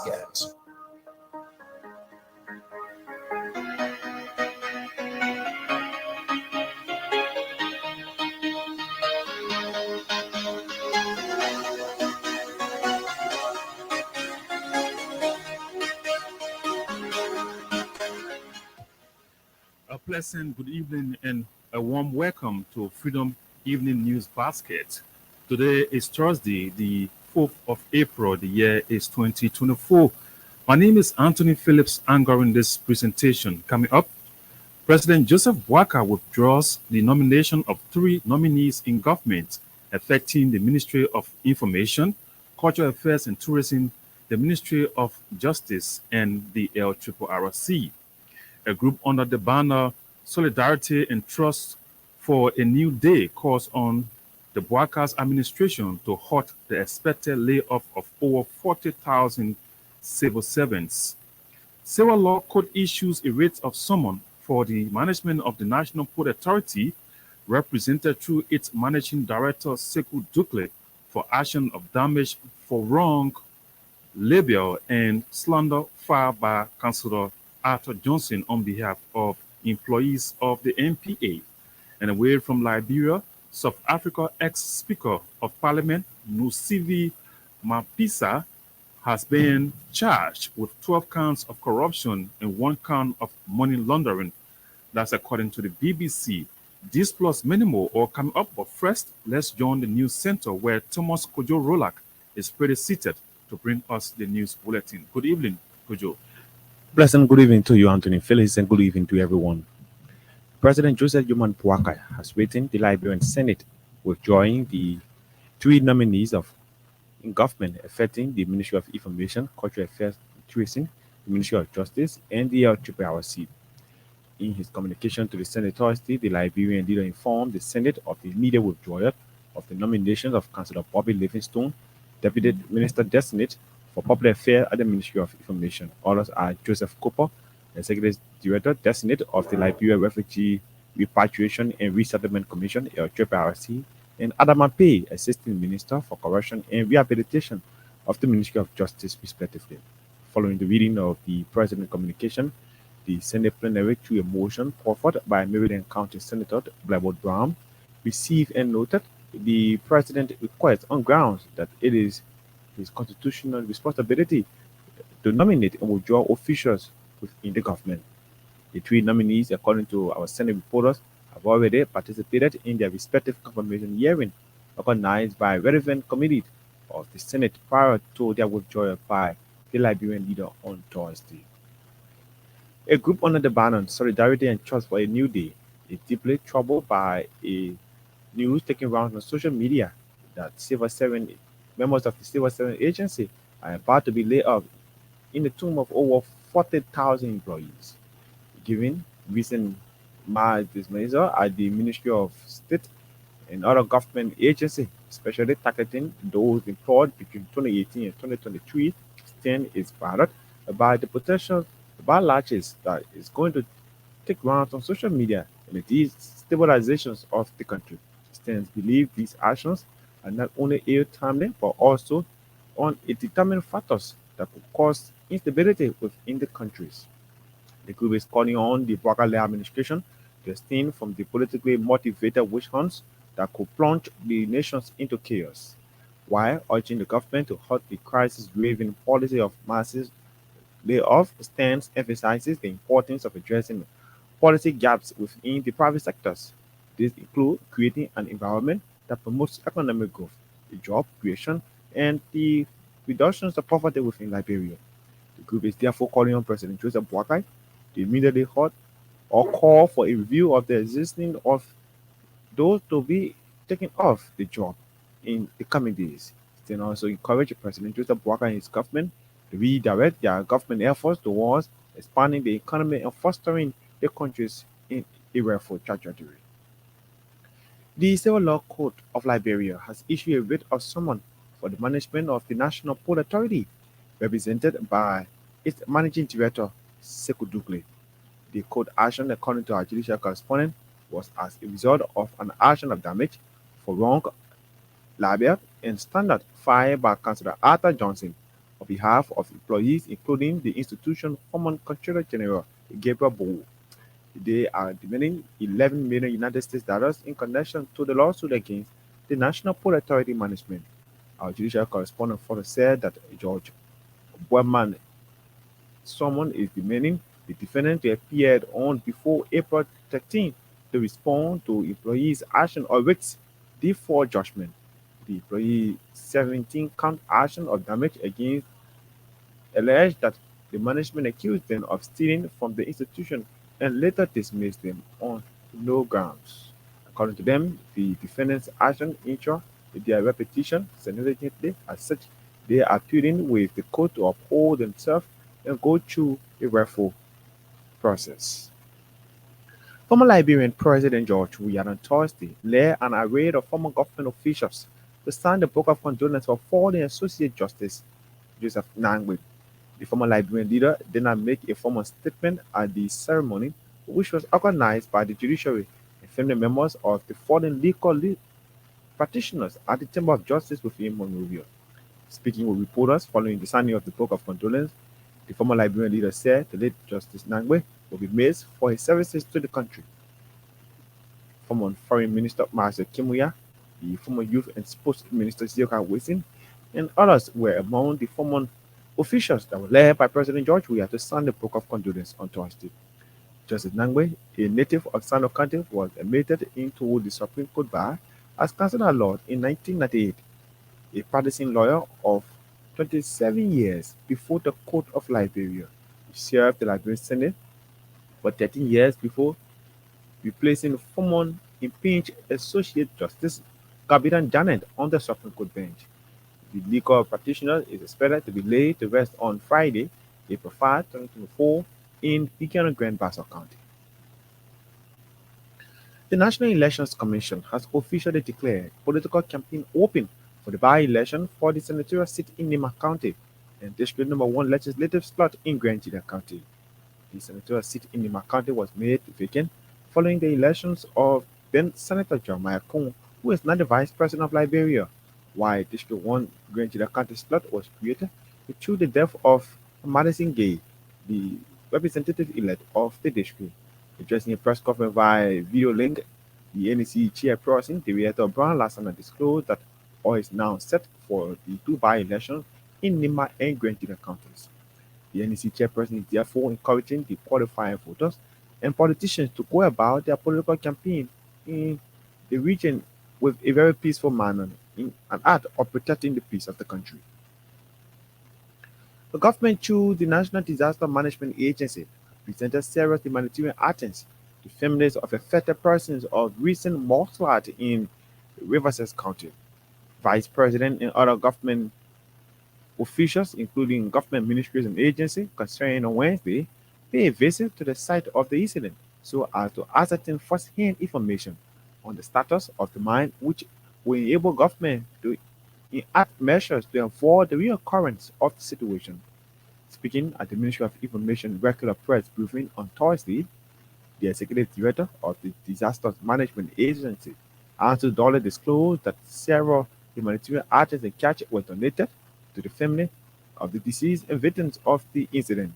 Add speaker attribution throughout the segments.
Speaker 1: Basket.
Speaker 2: A pleasant good evening and a warm welcome to Freedom Evening News Basket. Today is Thursday, the 4th of April. The year is 2024. My name is Anthony Phillips, anchoring this presentation. Coming up, President Joseph Boakai withdraws the nomination of three nominees in government, affecting the Ministry of Information, Cultural Affairs and Tourism, the Ministry of Justice, and the LRRC. A group under the banner Solidarity and Trust for a New Day calls on the Boakai's administration to halt the expected layoff of over 40,000 civil servants. Civil Law Code issues a writ of summon for the management of the National Port Authority, represented through its managing director Sekou Dukle, for action of damage for wrong, libel, and slander filed by Councillor Arthur Johnson on behalf of employees of the NPA. And away from Liberia, South Africa ex-Speaker of Parliament Nusivi Mapisa has been charged with 12 counts of corruption and 1 count of money laundering. That's according to the BBC. This plus many more are coming up, but first, let's join the news center where Thomas Kojo Rolak is pretty seated to bring us the news bulletin. Good evening, Kojo.
Speaker 3: Pleasant good evening to you, Anthony Phillips, and good evening to everyone. President Joseph Boakai has written the Liberian Senate withdrawing the three nominees in government affecting the Ministry of Information, Cultural Affairs and Tourism, the Ministry of Justice, and the LRRC. In his communication to the Senate Thursday, the Liberian leader informed the Senate of the immediate withdrawal of the nominations of Councillor Bobby Livingstone, Deputy Minister Designate for Public Affairs at the Ministry of Information. Others are Joseph Cooper, Executive Director Designate of the Liberia Refugee Repatriation and Resettlement Commission, LRRC, and Adama Pay, Assistant Minister for Correction and Rehabilitation of the Ministry of Justice, respectively. Following the reading of the President's communication, the Senate plenary, through a motion offered by Maryland County Senator Blackwood Brown, received and noted the President's request on grounds that it is his constitutional responsibility to nominate and withdraw officials within the government. The three nominees, according to our Senate reporters, have already participated in their respective confirmation hearing organized by relevant committees of the Senate prior to their withdrawal by the Liberian leader on Thursday. A group under the banner Solidarity and Trust for a New Day is deeply troubled by a news taking rounds on social media that members of the civil servant agency are about to be laid off in the tune of over 40,000 employees. Given recent mass dismissal at the Ministry of State and other government agencies, especially targeting those employed between 2018 and 2023, stand is bothered about the potential backlashes that is going to take rounds on social media and the destabilizations of the country. Stands believe these actions are not only ill-timed but also undetermined factors that could cause instability within the countries. The group is calling on the Boakai administration to abstain from the politically motivated witch hunts that could plunge the nations into chaos, while urging the government to halt the crisis-driven policy of massive layoff. Stance emphasizes the importance of addressing policy gaps within the private sectors. These include creating an environment that promotes economic growth, job creation, and the reduction of poverty within Liberia. The group is therefore calling on President Joseph Boakai to immediately halt or call for a review of the existing of those to be taken off the job in the coming days. They also encourage President Joseph Boakai and his government to redirect their government efforts towards expanding the economy and fostering the countries in a rightful trajectory. The Civil Law Code of Liberia has issued a writ of summon for the management of the National Port Authority, represented by its managing director, Sekou Dukle. The court action, according to our judicial correspondent, was as a result of an action of damage for wrong, libel, and standard filed by Councillor Arthur Johnson on behalf of employees, including the institution's former Controller General Gabriel Bow. They are demanding 11 million United States dollars in connection to the lawsuit against the National Port Authority Management. Our judicial correspondent further said that George Borman someone is demanding the defendant to appear on before April 13 to respond to employees' action or risk default judgment. The employee 17 count action of damage against alleged that the management accused them of stealing from the institution and later dismissed them on no grounds. According to them, the defendants' action injure their reputation significantly. As such, they are pleading with the court to uphold themselves and go through a referral process. Former Liberian President George Weah on Thursday led an array of former government officials to sign the book of condolence for fallen Associate Justice Joseph Nangwe. The former Liberian leader did not make a formal statement at the ceremony, which was organized by the judiciary and family members of the fallen legal practitioners at the Chamber of Justice within Monrovia. Speaking with reporters following the signing of the book of condolence, the former Liberian leader said the late Justice Nangwe will be missed for his services to the country. Former Foreign Minister Marcel Kimuya, the former Youth and Sports Minister Zioka Wilson, and others were among the former officials that were led by President George Weah to sign the book of condolence on Thursday. Justice Nangwe, a native of Sano County, was admitted into the Supreme Court bar as Councillor Lord in 1998, a practicing lawyer of 27 years before the Court of Liberia. He served the Liberian Senate for 13 years before replacing former impeached Associate Justice Gabiran Janet on the Supreme Court bench. The legal practitioner is expected to be laid to rest on Friday, April 5, 2024, in Pekin Grand Bassa County. The National Elections Commission has officially declared political campaign open for the by-election for the senatorial seat in Nima County and District Number 1 legislative slot in Grand Chida County. The senatorial seat in Nima County was made vacant following the elections of then Senator Jeremiah Kung, who is now the Vice President of Liberia, while District 1 Grand Chida County slot was created through the death of Madison Gay, the representative-elect of the district. Addressing a press conference via video link, the NEC chairperson, Director Brown Lassana, disclosed that all is now set for the two by-elections in Nima and Grand Chida counties. The NEC chairperson is therefore encouraging the qualifying voters and politicians to go about their political campaign in the region with a very peaceful manner in an act of protecting the peace of the country. The government, through the National Disaster Management Agency, presented serious humanitarian assistance to families of affected persons of recent mudslide in Riverside County. Vice President and other government officials, including government ministries and agencies, concerned on Wednesday, paid a visit to the site of the incident so as to ascertain first-hand information on the status of the mine, which will enable government to enact measures to avoid the reoccurrence of the situation. Speaking at the Ministry of Information regular press briefing on Thursday, the executive director of the Disaster Management Agency, Andrew Dollar, disclosed that several humanitarian items and catch were donated to the family of the deceased and victims of the incident.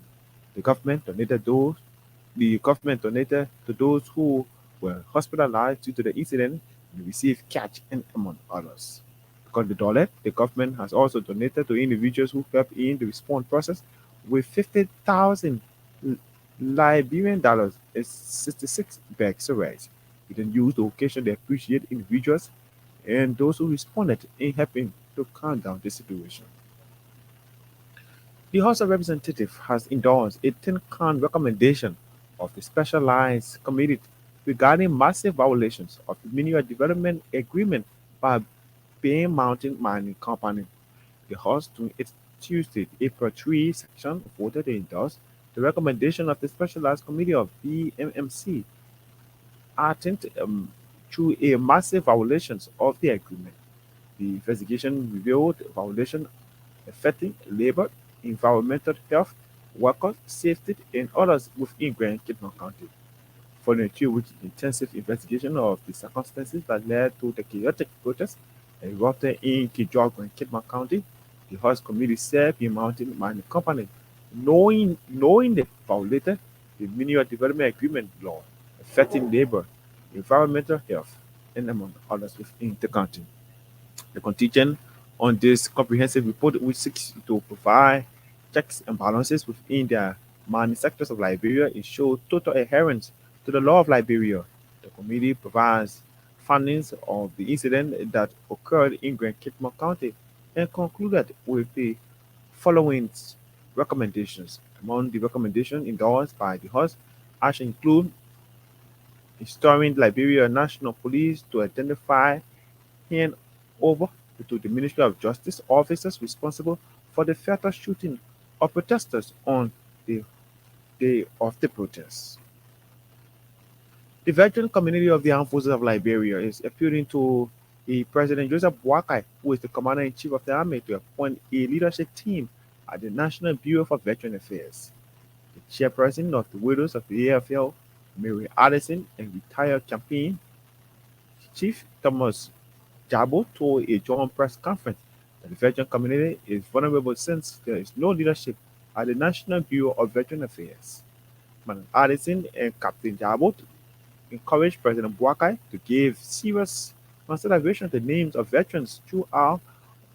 Speaker 3: The government donated to those who were hospitalized due to the incident and received cash and among others. According to Dollar, the government has also donated to individuals who helped in the response process with 50,000 Liberian dollars and 66 bags of rice. We then used the occasion to appreciate individuals and those who responded in helping to calm down the situation. The House of Representatives has endorsed a 10-count recommendation of the Specialized Committee regarding massive violations of the Mineral Development Agreement by Bay Mountain Mining Company. The House, during its Tuesday, April 3 session, voted to endorse the recommendation of the Specialized Committee of BMMC, acting through a massive violations of the agreement. The investigation revealed violations affecting labor, environmental health, workers' safety, and others within Grand Kidman County. Following a 2-week intensive investigation of the circumstances that led to the chaotic protests erupted in Kijog and Kidman County, The host committee said the mountain mining company, knowing they violated the Mineral Development Agreement law affecting labor, environmental health, and among others within the country. The contingent on this comprehensive report, which seeks to provide checks and balances within the mining sectors of Liberia, ensure total adherence to the law of Liberia. The committee provides findings of the incident that occurred in Grand Kitmon County and concluded with the following recommendations. Among the recommendations endorsed by the host, action include restoring Liberia National Police to identify hand over to the Ministry of Justice officers responsible for the fatal shooting of protesters on the day of the protests. The veteran community of the Armed Forces of Liberia is appealing to the President Joseph Boakai, who is the Commander in Chief of the Army, to appoint a leadership team at the National Bureau for Veteran Affairs. The chairperson of the Widows of the AFL, Mary Addison, and retired campaign chief Thomas Jabo told a joint press conference that the veteran community is vulnerable since there is no leadership at the National Bureau of Veteran Affairs. Madam Addison and Captain Jabo encouraged President Boakai to give serious consideration to the names of veterans throughout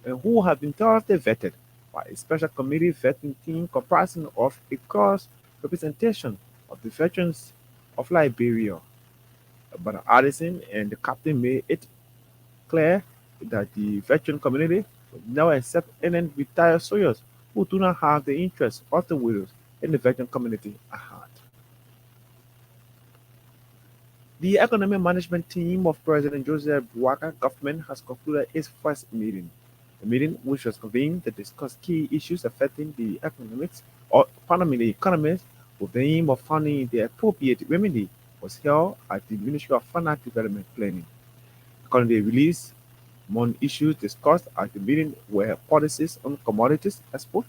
Speaker 3: and who have been thoroughly vetted by a special committee vetting team comprising of a cross representation of the veterans of Liberia. But Addison and the captain made it clear that the veteran community will never accept any retired soldiers who do not have the interests of the widows in the veteran community at heart. The economic management team of President Joseph Boakai government has concluded its first meeting. The meeting, which was convened to discuss key issues affecting the economics or economies with the aim of finding the appropriate remedy, was held at the Ministry of Finance Development Planning. According to the release, among issues discussed at the meeting were policies on commodities export,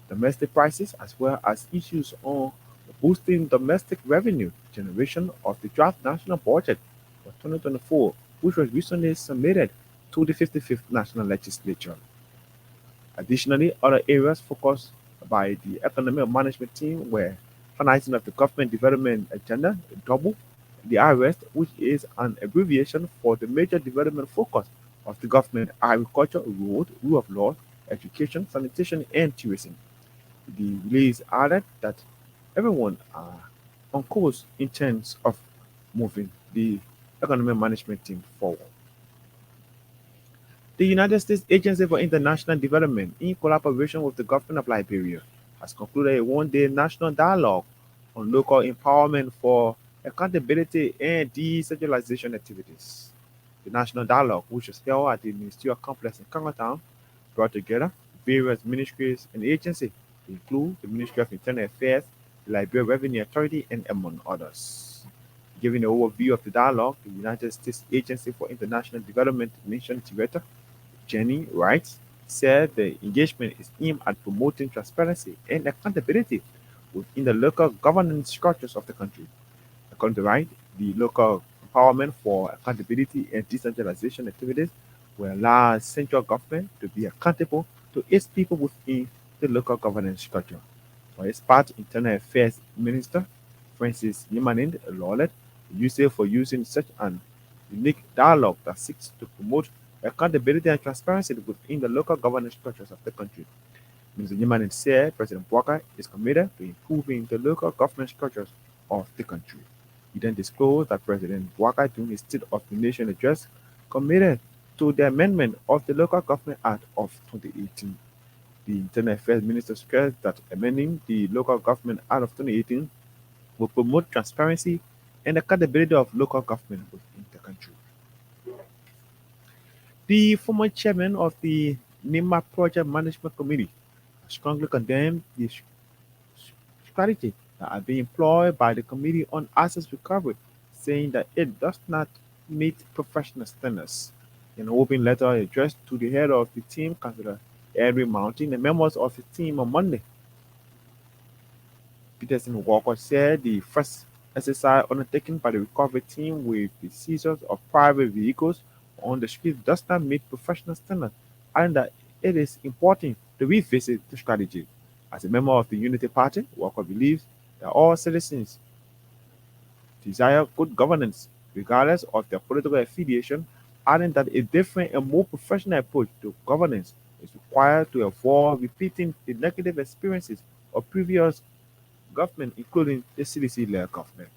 Speaker 3: domestic prices, as well as issues on boosting domestic revenue generation of the draft national budget for 2024, which was recently submitted to the 55th National Legislature. Additionally, other areas focused by the economic management team were financing of the government development agenda, double the IREST, which is an abbreviation for the major development focus of the government: agriculture, road, rule of law, education, sanitation, and tourism. The release added that everyone are on course in terms of moving the economic management team forward. The United States Agency for International Development, in collaboration with the government of Liberia, has concluded a one-day national dialogue on local empowerment for accountability and decentralization activities. The national dialogue, which was held at the ministerial complex in Kangotown, brought together various ministries and agencies, to include the Ministry of Internal Affairs, the Liberia Revenue Authority, and among others. Giving an overview of the dialogue, the United States Agency for International Development Mission Director Jenny Wright said the engagement is aimed at promoting transparency and accountability within the local governance structures of the country. According to Wright, the local empowerment for accountability and decentralization activities will allow central government to be accountable to its people within the local governance structure. For its part, Internal Affairs Minister Francis Yemanin lauded the USAID for using such an unique dialogue that seeks to promote accountability and transparency within the local governance structures of the country. Mr. Yemanin said President Walker is committed to improving the local government structures of the country. He then disclosed that President Walker, during his State of the Nation address, committed to the amendment of the Local Government Act of 2018. The Internal Affairs Minister stressed that amending the Local Government Act of 2018 will promote transparency and accountability of local government within the country. The former chairman of the NEMA Project Management Committee strongly condemned the strategy that are being employed by the Committee on Assets Recovery, saying that it does not meet professional standards. In an open letter addressed to the head of the team, Councillor Edwin Mountain, and members of the team on Monday, Peterson Walker said the first exercise undertaken by the recovery team with the seizures of private vehicles on the street does not meet professional standards, and that it is important to revisit the strategy. As a member of the Unity Party, Walker believes that all citizens desire good governance, regardless of their political affiliation, adding that a different and more professional approach to governance is required to avoid repeating the negative experiences of previous government, including the CDC-led government.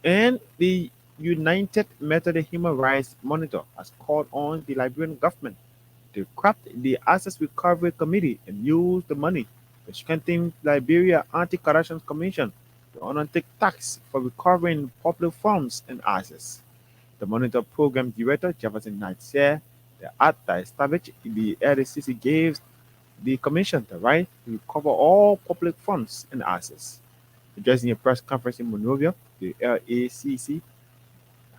Speaker 3: And the United Methodist Human Rights Monitor has called on the Liberian government to craft the Access Recovery Committee and use the money to strengthen Liberia Anti-Corruption Commission to undertake tax for recovering public funds and access. The Monitor Program Director, Jefferson Knight, said the act that established the LDCC gives the Commission the right to recover all public funds and assets. Addressing a press conference in Monrovia, the LACC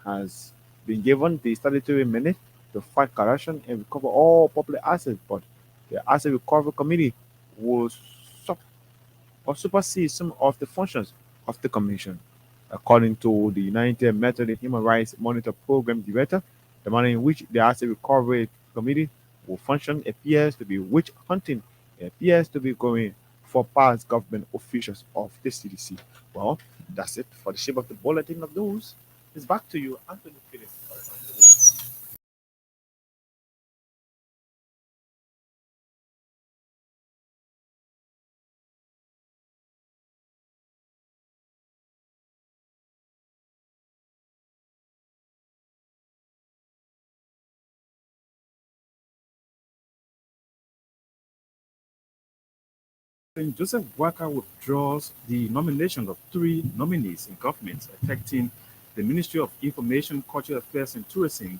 Speaker 3: has been given the statutory mandate to fight corruption and recover all public assets, but the Asset Recovery Committee will sup- or supersede some of the functions of the Commission. According to the United Methodist Human Rights Monitor Program Director, the manner in which the Asset Recovery Committee will function appears to be witch hunting. It appears to be going for past government officials of the CDC. Well, that's it for the shape of the bulletin of news. It's back to you, Anthony Phillips.
Speaker 2: President Joseph Walker withdraws the nomination of three nominees in government affecting the Ministry of Information, Cultural Affairs and Tourism,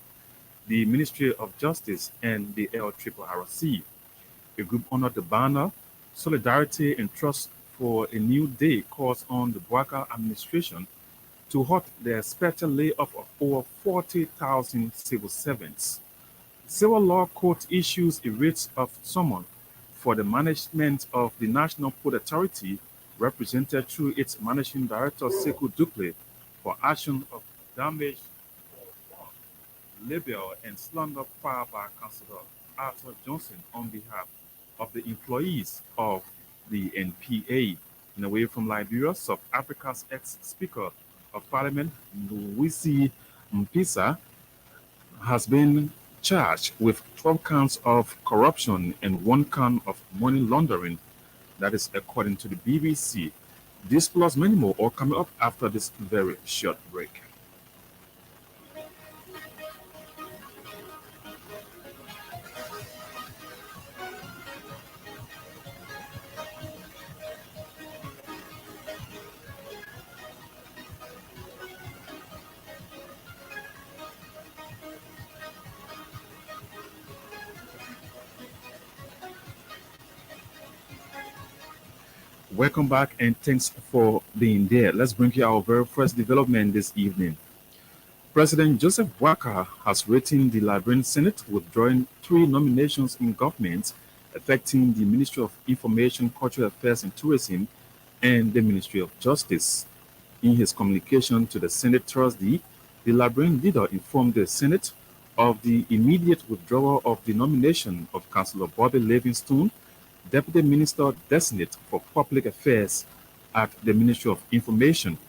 Speaker 2: the Ministry of Justice, and the LRRC. A group under the banner Solidarity and Trust for a New Day calls on the Walker administration to halt the expected layoff of over 40,000 civil servants. Civil Law Court issues a writ of summons for the management of the National Port Authority, represented through its managing director Sekou Duple, for action of damage, libel, and slander filed by Councillor Arthur Johnson on behalf of the employees of the NPA. And away from Liberia, South Africa's ex-Speaker of Parliament, Louisi Mpisa, has been charged with 12 counts of corruption and 1 count of money laundering. That is according to the BBC. This plus many more are coming up after this very short break. Welcome back and thanks for being there. Let's bring you our very first development this evening. President Joseph Walker has written the Liberian Senate withdrawing three nominations in government affecting the Ministry of Information, Cultural Affairs and Tourism and the Ministry of Justice. In his communication to the Senate Thursday, the Liberian leader informed the Senate of the immediate withdrawal of the nomination of Councillor Bobby Livingstone, Deputy Minister Designate for Public Affairs at the Ministry of Information.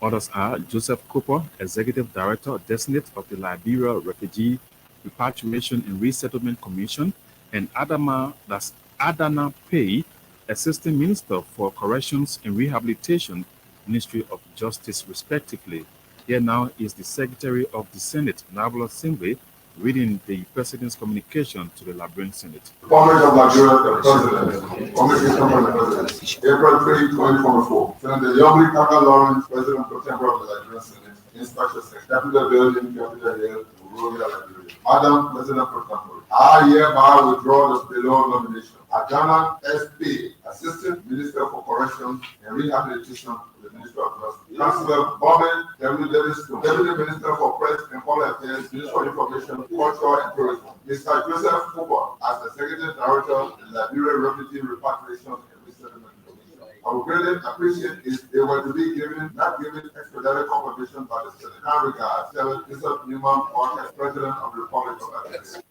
Speaker 2: Others are Joseph Cooper, Executive Director Designate of the Liberia Refugee Repatriation and Resettlement Commission, and Adana Pay, Assistant Minister for Corrections and Rehabilitation, Ministry of Justice, respectively. Here now is the Secretary of the Senate, Naval Assembly, reading the President's communication to the Liberian Senate.
Speaker 1: College of Liberia, the President, Communication from the President, April 3, 2024. Senator Yomri Kaka Lawrence, President Pro Tempore of the Liberian Senate, Inspector Secretary, Capital Building, Capital Hill, Monrovia, Liberia. Madam President Pro Tempore, I hereby withdraw the below nomination. Adana S.P., Assistant Minister for Corrections and Rehabilitation of the Ministry of Justice. Councillor Bobby W. Davis, Deputy Minister for Press and Public Affairs, Ministry of Information, Culture and Tourism. Mr. Joseph Cooper, as the Secretary Director of the Liberia Refugee Repatriation and Resettlement Commission. I would greatly appreciate if they were to be not given expedited confirmation by the Senate. Kind regards, Bishop Newman Parker, President of the Republic of Liberia.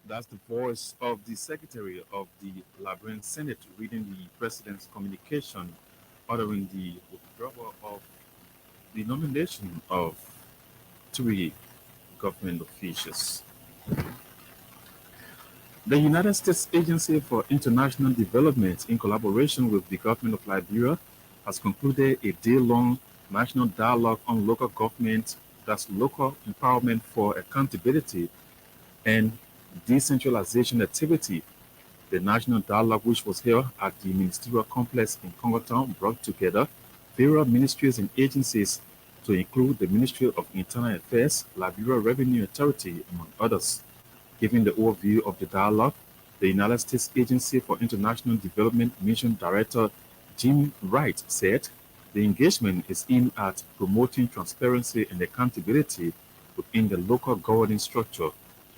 Speaker 2: That's the voice of the Secretary of the Liberian Senate reading the President's communication ordering the withdrawal of the nomination of three government officials. The United States Agency for International Development, in collaboration with the government of Liberia, has concluded a day-long national dialogue on local government, that's local empowerment for accountability and decentralization activity. The national dialogue, which was held at the ministerial complex in Congo Town, brought together various ministries and agencies to include the Ministry of Internal Affairs, Liberia Revenue Authority, among others. Giving the overview of the dialogue, the United States Agency for International Development Mission Director Jim Wright said the engagement is aimed at promoting transparency and accountability within the local governing structure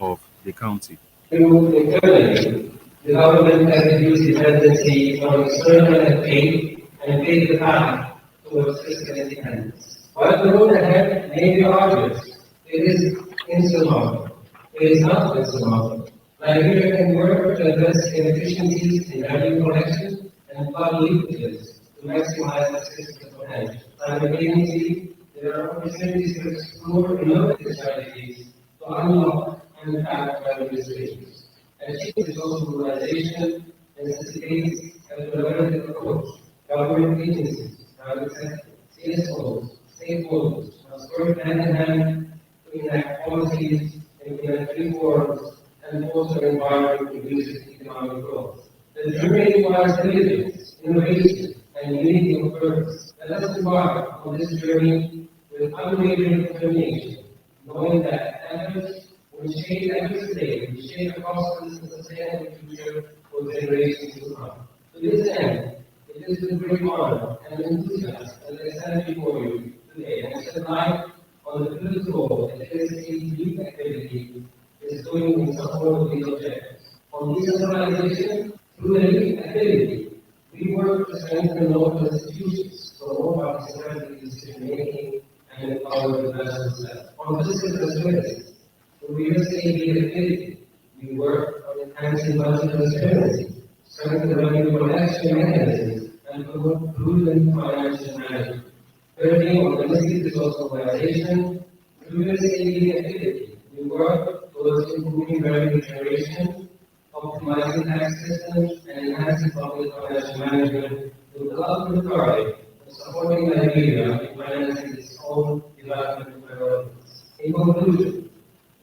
Speaker 2: of the county.
Speaker 4: Internally, the government has reduced dependency on external aid and paved the path towards fiscal independence. While the road ahead may be arduous, it is insurmountable. It is not insurmountable. Liberia can work to address inefficiencies in revenue collection and flood leakages to maximize its fiscal potential. Simultaneously, there are opportunities to explore innovative strategies to unlock and tap revenue streams. Achieving resource mobilization necessitates a collaborative approach. Government agencies, private sector, CSOs, stakeholders must work hand in hand to enact policies, implement reforms, and foster an environment conducive to economic growth. The journey requires diligence, innovation, and unity of purpose. Let us embark on this journey with unwavering determination, knowing that efforts will shape every state, will shape a prosperous and sustainable future for generations to come. To this end, it is with great honor and enthusiasm that I stand before you today and shed light on the pivotal role that LSA's youth activity is doing in support of these objectives. On decentralization, through the youth activity, we work to strengthen local institutions, promote participatory decision-making, and empower the national self. On fiscal transparency, through real estate activity, we work on enhancing budget transparency, strengthen revenue collection mechanisms, and promote prudent financial management. Thirdly, on domestic resource mobilization, through real estate activity, we work towards improving revenue generation, optimizing tax systems, and enhancing public financial management with the ultimate target of supporting Liberia in financing its own development priorities. In conclusion,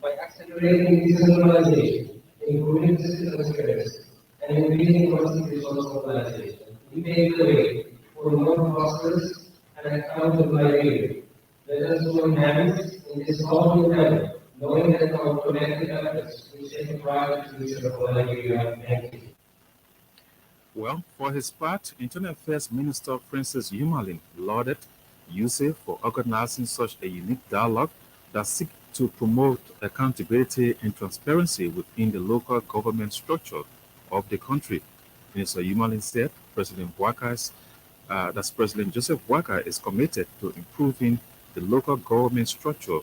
Speaker 4: by accelerating decentralization, improving fiscal transparency, and increasing domestic resource mobilization, we pave the way for a more prosperous and accountable Liberia. Let us join hands in this common endeavor, knowing that our collective efforts will shape a brighter future for Liberia. Thank you.
Speaker 2: Well, for his part, Internal Affairs Minister Francis Yumalin lauded USAID for organizing such a unique dialogue that seeks to promote accountability and transparency within the local government structure of the country. Minister Yumalin said President Joseph Boakai is committed to improving the local government structure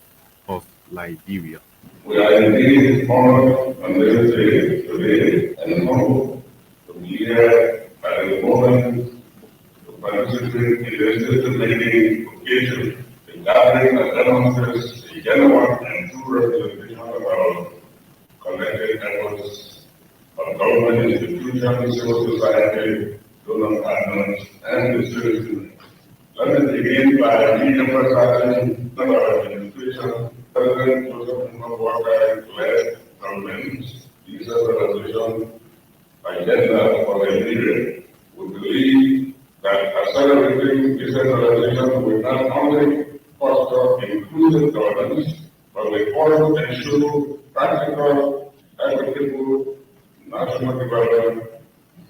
Speaker 2: of Liberia.
Speaker 5: We are indeed honored on this day today and humbled to be here at the moment to participate in this decision-making occasion. The gathering that demonstrates a genuine and true representation of our collective efforts of government institutions, civil society, donor partners, and the citizens. Let me begin by re-emphasizing that our administration, President Joseph Boakai-led government's decentralization agenda for Liberia. We believe that accelerating decentralization will not only foster inclusive governance, but will also ensure practical, equitable national development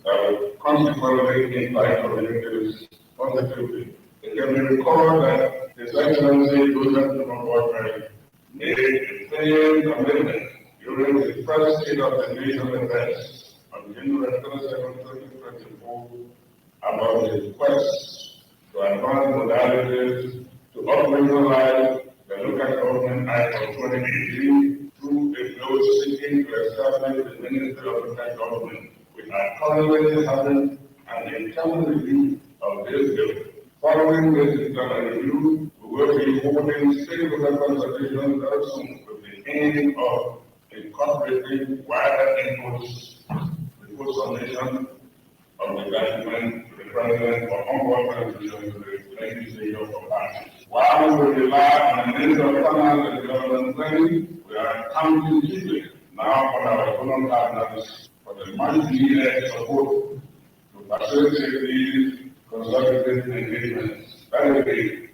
Speaker 5: that will consequently impact communities positively. It can be recalled that His Excellency Joseph Boakai made a clear commitment during the first State of the Nation address on January 27, 2024 about his quest to advance modalities to operationalize the Local Government Act of 2018 through a those seeking to establish the Ministry of Local Government. We are currently having an internal review of this bill. Following this internal review, we will be holding stakeholder consultations very soon with the aim of incorporating wider inputs before submission of the document to the President for ongoing contribution to the legislature for passage. While we rely on the Minister of Finance and Development Planning, we are counting deeply now on our economic partners for the much needed support to facilitate these consultative engagements. That is the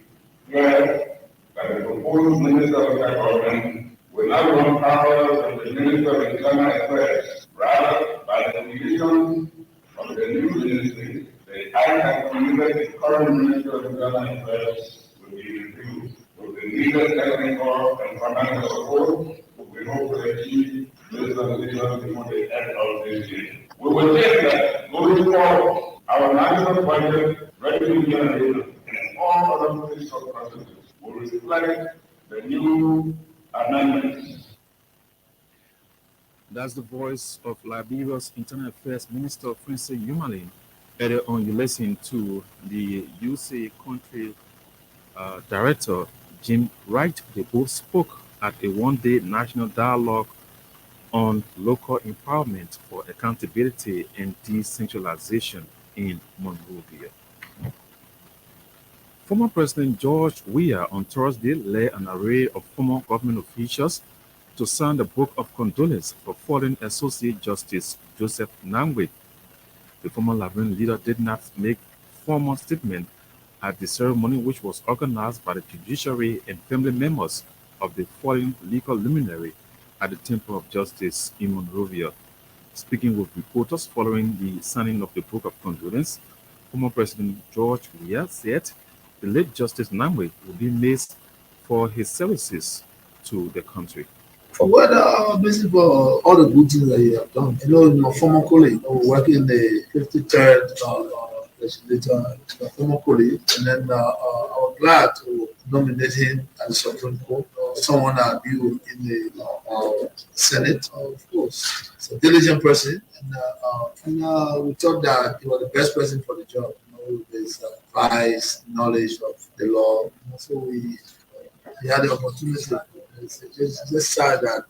Speaker 5: clear that the proposed Minister of Government will not run parallel with the Minister of Internal Affairs. Rather, by the creation of the new ministry, the act of committed the current Minister of Internal Affairs will be reviewed. With the needed technical and financial support, we hope to achieve this transition before the end of this year. We will take that going forward. Our national budget, revenue generation, and all other fiscal processes will reflect the new amendments.
Speaker 2: That's the voice of Liberia's Internal Affairs Minister, Prince Yumalin. Earlier on, you listened to the UC country director, Jim Wright. They both spoke at a one-day national dialogue on local empowerment for accountability and decentralization in Monrovia. Former President George Weah on Thursday led an array of former government officials to sign the book of condolence for fallen Associate Justice Joseph Nangwe. The former Liberian leader did not make formal statement at the ceremony, which was organized by the judiciary and family members of the fallen legal luminary at the Temple of Justice in Monrovia. Speaking with reporters following the signing of the book of condolence, former President George Weah said the late Justice Nangwe will be missed for his services to the country.
Speaker 6: For basically for all the good things that you have done, your former colleague, working in the 53rd legislature, former colleague, and then I was glad to nominate him as Supreme Court, someone I knew in the Senate, of course. He's a diligent person, and we thought that he was the best person for the job, with his advice, knowledge of the law. So we had the opportunity. It's just sad that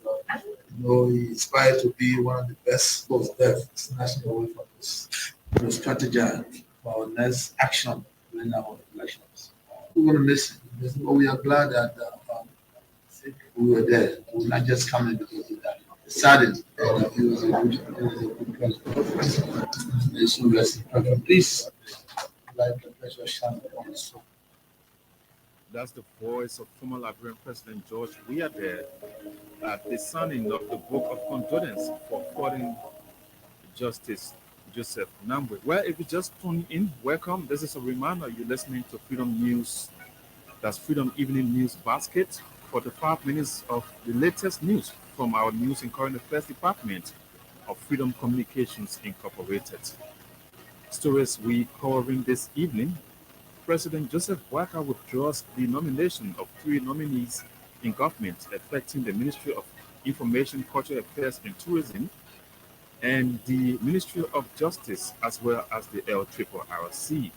Speaker 6: he inspired to be one of the best post death national for this strategize for our next action in our elections. We're going to miss him, but we are glad that we were there. We were not just coming because of that. Saddened that he was a good president. May soon rest in peace. Please, like the pleasure shine upon us.
Speaker 2: That's the voice of former Liberian President George Weah there at the signing of the book of condolence for fallen Justice Joseph Nangwe. Well, if you just tuned in, welcome. This is a reminder you're listening to Freedom News. That's Freedom Evening News Basket. 45 minutes of the latest news from our News and Current Affairs Department of Freedom Communications Incorporated. Stories we covering this evening. President Joseph Boakai withdraws the nomination of 3 nominees in government affecting the Ministry of Information, Cultural Affairs and Tourism and the Ministry of Justice, as well as the LRRC.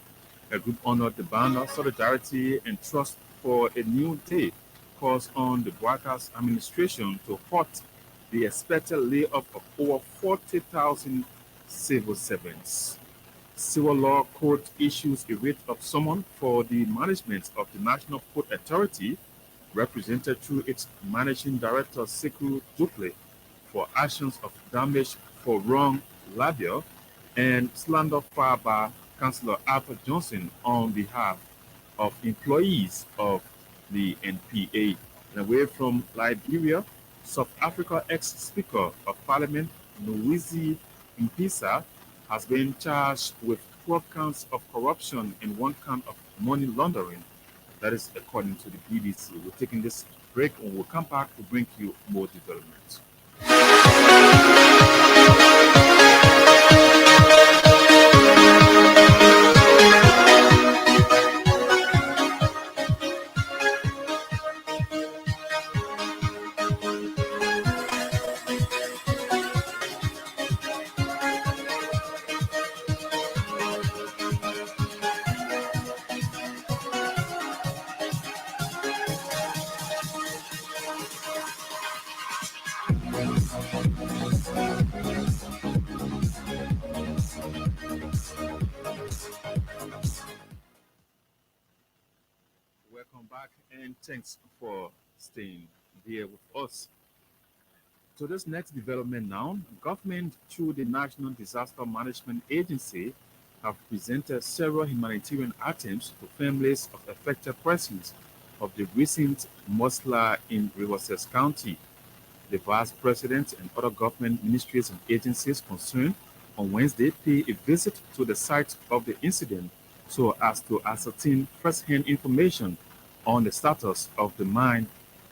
Speaker 2: A group honored the banner Solidarity and Trust for a New Day calls on the Boakai's administration to halt the expected layoff of over 40,000 civil servants. Civil Law Court issues a writ of summons for the management of the National Port Authority, represented through its Managing Director, Sekou Duple, for actions of damage for wrong libel and slander filed by Councillor Arthur Johnson on behalf of employees of the NPA. And away from Liberia, South Africa ex-Speaker of Parliament, Nwisi Mpisa, has been charged with 12 counts of corruption and 1 count of money laundering. That is according to the BBC. We're taking this break and we'll come back to bring you more developments. back and thanks for staying here with us. So this next development now, government through the National Disaster Management Agency have presented several humanitarian items to families of affected persons of the recent mudslide in Riverside County. The Vice President and other government ministries and agencies concerned on Wednesday paid a visit to the site of the incident so as to ascertain first-hand information on the status of the mine,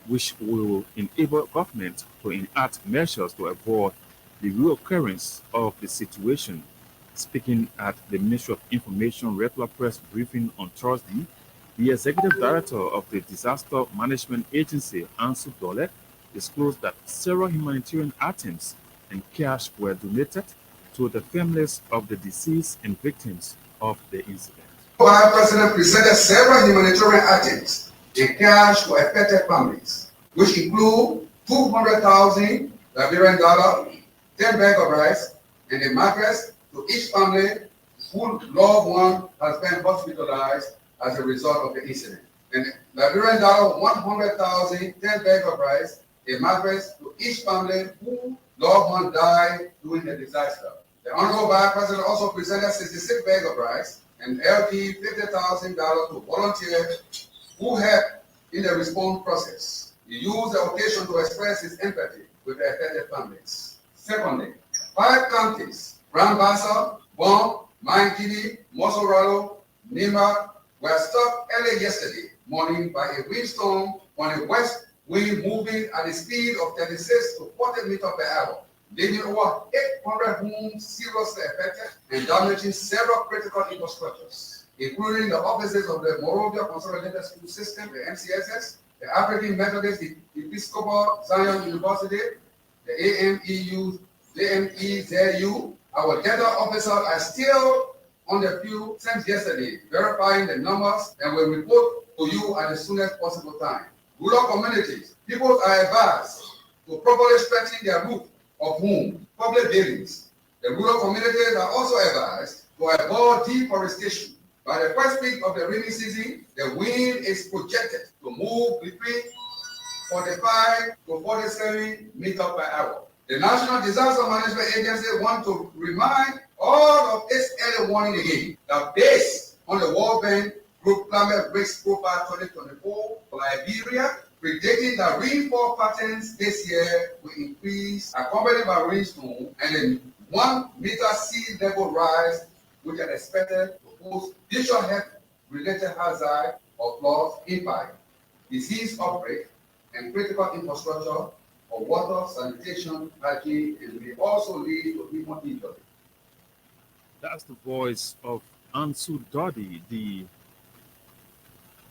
Speaker 2: which will enable government to enact measures to avoid the reoccurrence of the situation. Speaking at the Ministry of Information regular press briefing on Thursday, the Executive Director of the Disaster Management Agency, Ansu Dole, disclosed that several humanitarian items and cash were donated to the families of the deceased and victims of the incident.
Speaker 7: Vice President presented several humanitarian items in cash for affected families, which include 200,000 Liberian dollar, 10 bags of rice, and a mattress to each family whose loved one has been hospitalized as a result of the incident. And Liberian dollar 100,000, 10 bags of rice, a mattress to each family whose loved one died during the disaster. The Honorable Vice President also presented 66 bags of rice and LD $50,000 to volunteers who helped in the response process. He used the occasion to express his empathy with the affected families. Secondly, 5 counties, Grand Bassa, Bon, Mankini, Mosoralo, Nima, were struck early yesterday morning by a windstorm on a west wind moving at a speed of 36 to 40 meters per hour, leaving over 800 homes seriously affected and damaging several critical infrastructures, including the offices of the Morovia Consolidated School System, the MCSS, the African Methodist Episcopal Zion University, the AMEZU. Our data officers are still on the field since yesterday, verifying the numbers, and will report to you at the soonest possible time. Rural communities, people are advised to properly strengthen their roof of home, public buildings. The rural communities are also advised to avoid deforestation. By the first week of the rainy season, the wind is projected to move between 45 to 47 meters per hour. The National Disaster Management Agency wants to remind all of its early warning again that based on the World Bank Group Climate Risk Profile 2024 for Liberia, predicting that rainfall patterns this year will increase, accompanied by rainstorm and a 1 meter sea level rise, which are expected to pose future health-related hazard of loss, impact, disease outbreak, and critical infrastructure of water, sanitation, hygiene, and may also lead to human injury.
Speaker 2: That's the voice of Ansu Dodi, the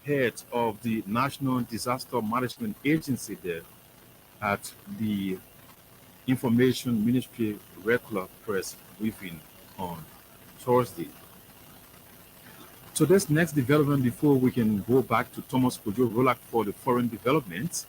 Speaker 2: head of the National Disaster Management Agency there at the Information Ministry regular press briefing on Thursday. So this next development before we can go back to Thomas Kojo Rolak for the foreign developments.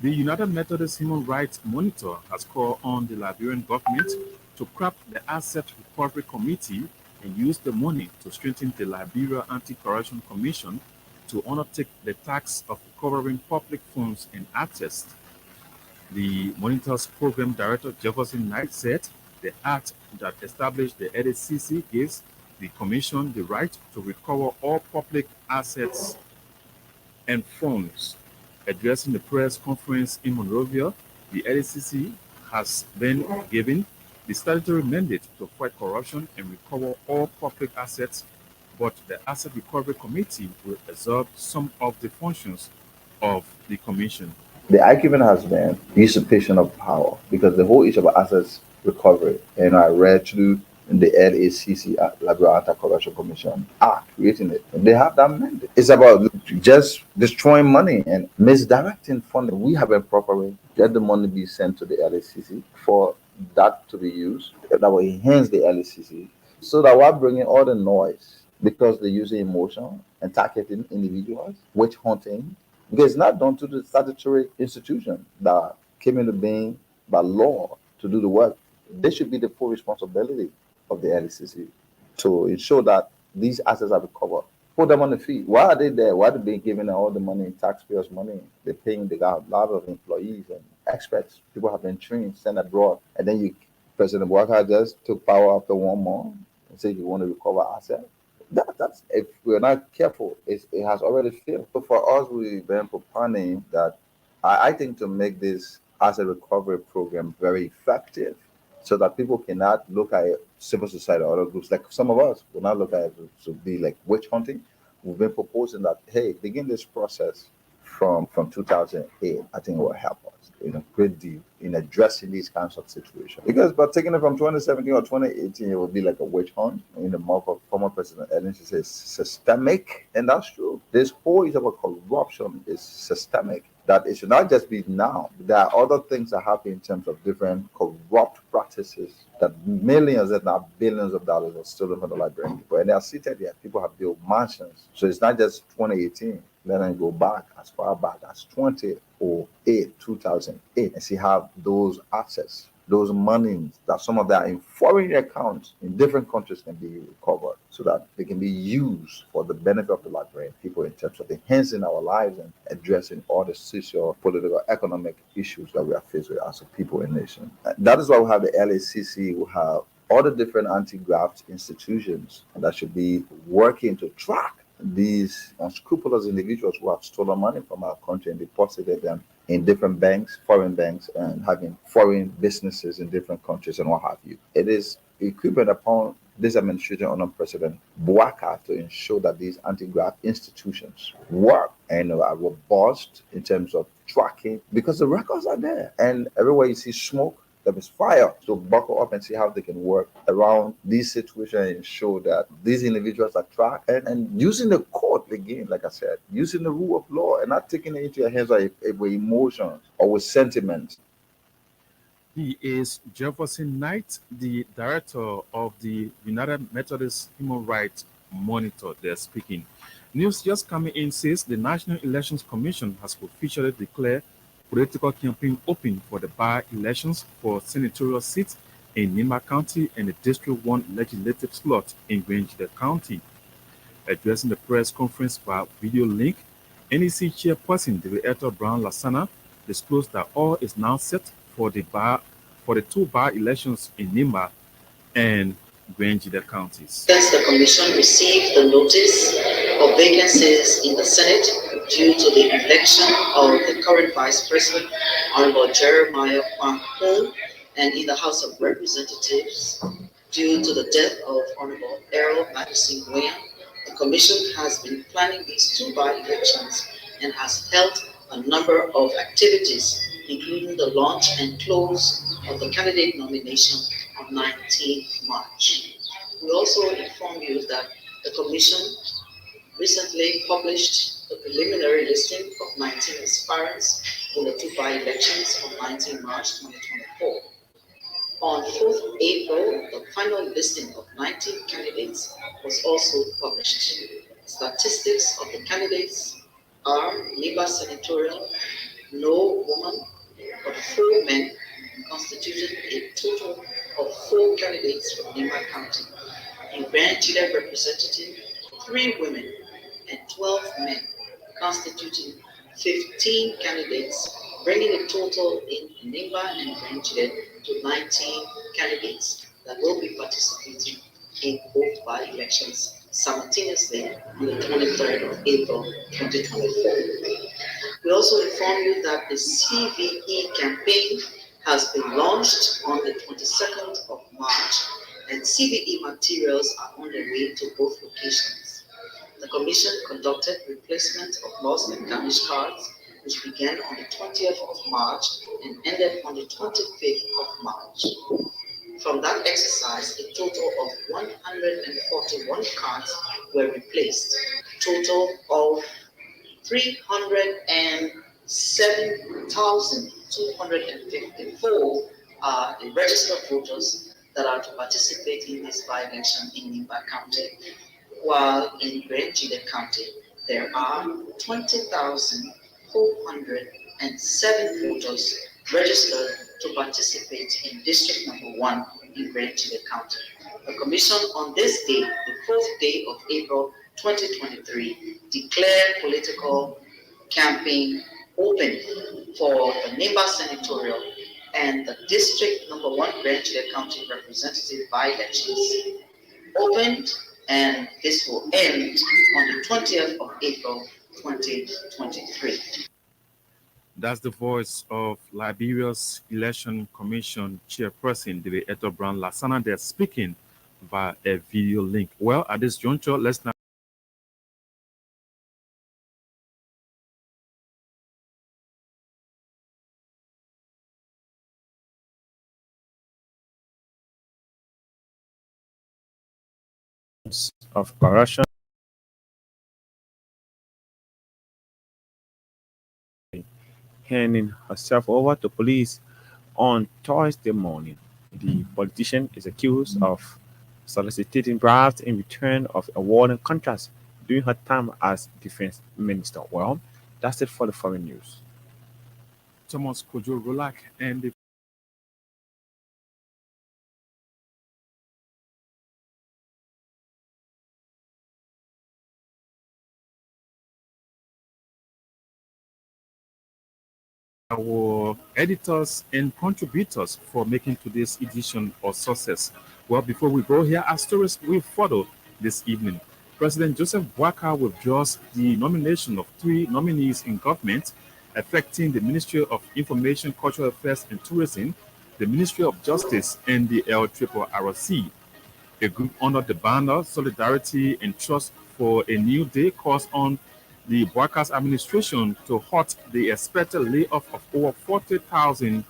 Speaker 2: The United Methodist Human Rights Monitor has called on the Liberian government to craft the Asset Recovery Committee and use the money to strengthen the Liberia Anti-Corruption Commission to undertake the task of recovering public funds and assets. The Monitor's Program Director Jefferson Knight said the act that established the LACC gives the Commission the right to recover all public assets and funds. Addressing the press conference in Monrovia, the LACC has been given the statutory mandate to fight corruption and recover all public assets, but the Asset Recovery Committee will absorb some of the functions of the Commission.
Speaker 8: The argument has been usurpation of power because the whole issue of assets recovery, and I read through the LACC, Liberia Anti-Corruption Commission Act, creating it. They have that mandate. It's about just destroying money and misdirecting funding. We have a proper way. Let the money be sent to the LACC for that to be used. That will enhance the LACC. So that we're bringing all the noise because they're using emotion and targeting individuals, witch hunting, because it's not done to the statutory institution that came into being by law to do the work. They should be the full responsibility of the LACC to ensure that these assets are recovered Put them on the feet. Why are they there? Why are they being given all the money, taxpayers' money? They're paying, they got a lot of employees and experts. People have been trained, sent abroad. And then President Buhari just took power after 1 month and said you want to recover assets. That's if we're not careful, it has already failed. So for us, we've been proponent that I think to make this asset recovery program very effective, so that people cannot look at it, civil society or other groups like some of us will not look at it to be like witch hunting. We've been proposing that hey, begin this process from 2008. I think it will help us in a great deal in addressing these kinds of situations. Because by taking it from 2017 or 2018, it will be like a witch hunt. In the mouth of former President Ellen, she says systemic, and that's true. This whole issue about corruption is systemic. That it should not just be now. There are other things that happen in terms of different corrupt practices that millions, if not billions of dollars are stolen from the Liberian people. And they are seated here. People have built mansions. So it's not just 2018. Let them go back as far back as 2008, 2008, and see how those assets, those monies that some of that in foreign accounts in different countries can be recovered so that they can be used for the benefit of the Liberian people in terms of enhancing our lives and addressing all the social, political, economic issues that we are faced with as a people and nation. That is why we have the LACC, we have all the different anti-graft institutions that should be working to track these unscrupulous individuals who have stolen money from our country and deposited them in different banks, foreign banks, and having foreign businesses in different countries and what have you. It is incumbent upon this administration under President Buhari to ensure that these anti-graft institutions work and are robust in terms of tracking, because the records are there. And everywhere you see smoke, there is fire. So buckle up and see how they can work around these situations and ensure that these individuals are tracked and using the court again, like I said, using the rule of law and not taking it into your hands with emotions or with sentiment.
Speaker 2: He is Jefferson Knight, the director of the United Methodist Human Rights Monitor. They're speaking. News just coming in says the National Elections Commission has officially declared political campaign open for the by-elections for senatorial seats in Nima County and the District 1 legislative slot in Grangeda County. Addressing the press conference via video link, NEC chairperson Director Brown Lasana disclosed that all is now set for the two by-elections in Nima and Grangeda counties.
Speaker 9: Since the commission received the notice of vacancies in the Senate due to the election of the current Vice President, Honorable Jeremiah Kwan, and in the House of Representatives due to the death of Honorable Errol Madison William, the commission has been planning these two by-elections and has held a number of activities, including the launch and close of the candidate nomination on 19th March. We also inform you that the Commission recently published the preliminary listing of 19 aspirants in the two by-elections on 19 March 2024. On 4th April, the final listing of 19 candidates was also published. Statistics of the candidates are Niba Senatorial, no woman, but 4 men, constituting a total of 4 candidates from Nima County. In Grangeda Representative, 3 women and 12 men, constituting 15 candidates, bringing the total in Nima and Grangeda to 19 candidates that will be participating in both by-elections simultaneously on the 23rd of April 2024. We also inform you that the CVE campaign has been launched on the 22nd of March, and CVE materials are on their way to both locations. The Commission conducted replacement of lost and damaged cards, which began on the 20th of March and ended on the 25th of March. From that exercise, a total of 141 cards were replaced. Total of 307,254 are the registered voters that are to participate in this by-election in Nimba County, while in Grangeda County there are 20,407 voters registered to participate in District Number 1 in Grangeda County. The Commission on this day, the 4th day of April, 2023, declared political campaign open for the Nimba Senatorial and the District Number 1 Bench County Representative by-elections opened, and this will end on the 20th of April 2023.
Speaker 2: That's the voice of Liberia's Election Commission Chairperson, David Eto Brown Lasana. They're speaking via a video link. Well, at this juncture, let's now
Speaker 3: of corruption handing herself over to police on Thursday morning. The politician is accused of soliciting bribes in return of awarding contracts during her time as defense minister. Well, that's it for the foreign news.
Speaker 2: Thomas Kojo Rolak and the our editors and contributors for making today's edition a success. Well, before we go here, our stories will follow this evening. President Joseph Boakai withdraws the nomination of 3 nominees in government, affecting the Ministry of Information, Cultural Affairs and Tourism, the Ministry of Justice, and the LRRC. A group under the banner Solidarity and Trust for a New Day calls on the Boakai's administration to halt the expected layoff of over 40,000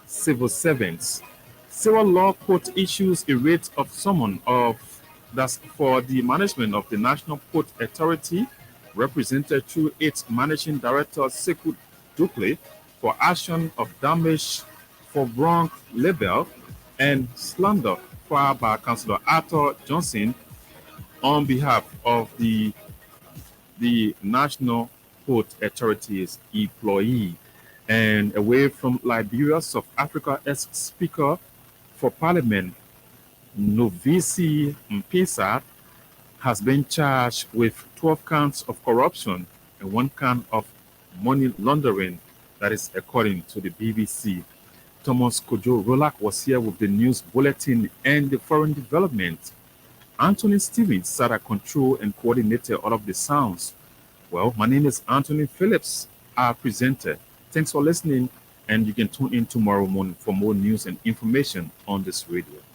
Speaker 2: civil servants. Civil Law Court issues a writ of summons that's for the management of the National Port Authority, represented through its managing director Sekou Dukle, for action of damage for wrong label and slander filed by Councillor Arthur Johnson on behalf of the National Port Authority's employee. And away from Liberia, South Africa, as Speaker for Parliament, Novisi Mpisa, has been charged with 12 counts of corruption and 1 count of money laundering. That is according to the BBC. Thomas Kojo Rolak was here with the news bulletin and the foreign development. Anthony Stevens sat at control and coordinated all of the sounds. Well, my name is Anthony Phillips, our presenter. Thanks for listening, and you can tune in tomorrow morning for more news and information on this radio.